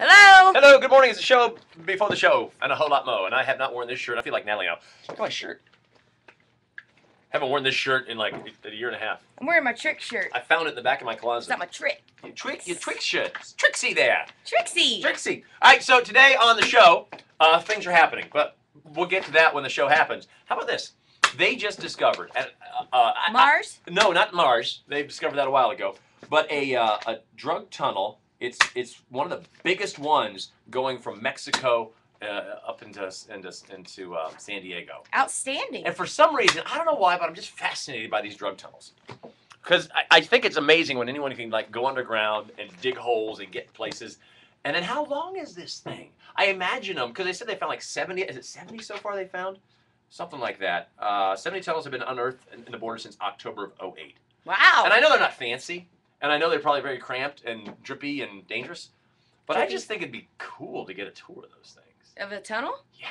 Hello! Hello, good morning. It's the show before the show, and a whole lot more. And I have not worn this shirt. I feel like Natalie now. Look at my shirt. Haven't worn this shirt in like a year and a half. I'm wearing my trick shirt. I found it in the back of my closet. It's not my trick. Your trick shirt. It's Trixie there. Trixie! Trixie. All right, so today on the show, things are happening, but we'll get to that when the show happens. How about this? They just discovered Mars? No, not Mars. They discovered that a while ago. But a drug tunnel. It's one of the biggest ones going from Mexico up into San Diego. Outstanding. And for some reason, I don't know why, but I'm just fascinated by these drug tunnels. Because I think it's amazing when anyone can like go underground and dig holes and get places. And then how long is this thing? I imagine them, because they said they found like 70, is it 70 so far they found? Something like that. 70 tunnels have been unearthed in the border since October of 2008. Wow. And I know they're not fancy. And I know they're probably very cramped and drippy and dangerous, but I just think it'd be cool to get a tour of those things. Of a tunnel? Yeah.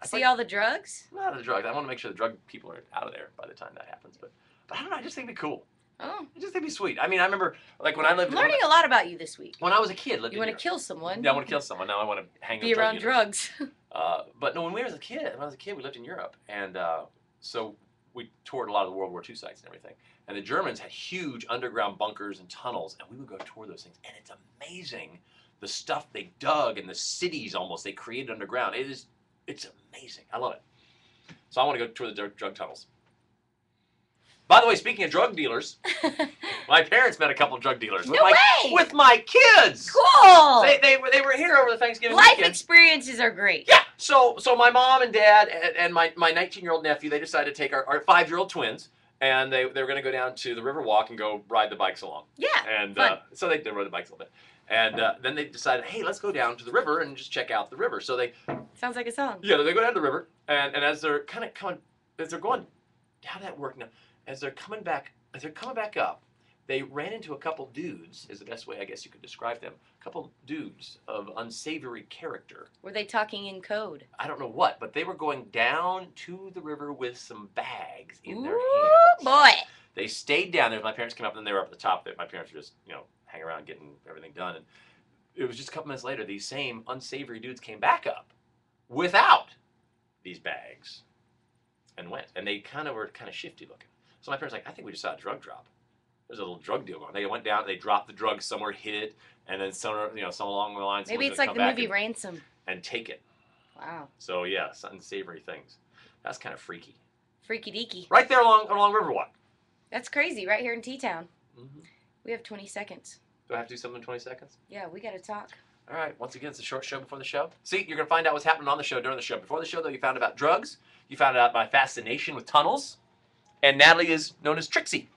See all the drugs? Not the drugs. I want to make sure the drug people are out of there by the time that happens. But I don't know. I just think it'd be cool. Oh. I just think it'd be sweet. I mean, I remember like when I lived. I'm learning a lot about you this week. When I was a kid, you want to kill someone? Yeah, I want to kill someone. Now I want to hang. Be around drugs. But no, when I was a kid, we lived in Europe, and so we toured a lot of the World War II sites and everything. And the Germans had huge underground bunkers and tunnels, and we would go tour those things. And it's amazing the stuff they dug and the cities almost they created underground. It's amazing. I love it. So I want to go tour the drug tunnels. By the way, speaking of drug dealers, my parents met a couple of drug dealers. No way! With my kids! Cool! They were here over the Thanksgiving Life weekend. experiences are great. Yeah. So my mom and dad and my 19-year-old nephew, they decided to take our 5-year-old twins, and they were going to go down to the Riverwalk and go ride the bikes along. Yeah. And fun. so they rode the bikes a little bit. And then they decided, hey, let's go down to the river and just check out the river. So they sounds like a song. Yeah, they go down to the river, and as they're kind of coming, as they're going, how did that work now? As they're coming back up, they ran into a couple dudes, is the best way I guess you could describe them. A couple dudes of unsavory character. Were they talking in code? I don't know what, but they were going down to the river with some bags in their hands. Ooh, boy. They stayed down there. My parents came up, and then they were up at the top. My parents were just, hanging around getting everything done. And it was just a couple minutes later, these same unsavory dudes came back up without these bags and went. And they were kind of shifty looking. So my parents were like, I think we just saw a drug drop. There's a little drug deal going. They went down, they dropped the drugs somewhere, hid it, and then somewhere, some along the lines. Maybe it's like the movie Ransom. And take it. Wow. So yeah, unsavory things. That's kind of freaky. Freaky deaky. Right there along Riverwalk. That's crazy. Right here in T-Town. Mm-hmm. We have 20 seconds. Do I have to do something in 20 seconds? Yeah, we got to talk. All right. Once again, it's a short show before the show. See, you're going to find out what's happening on the show during the show. Before the show, though, you found out about drugs. You found out my fascination with tunnels. And Natalie is known as Trixie.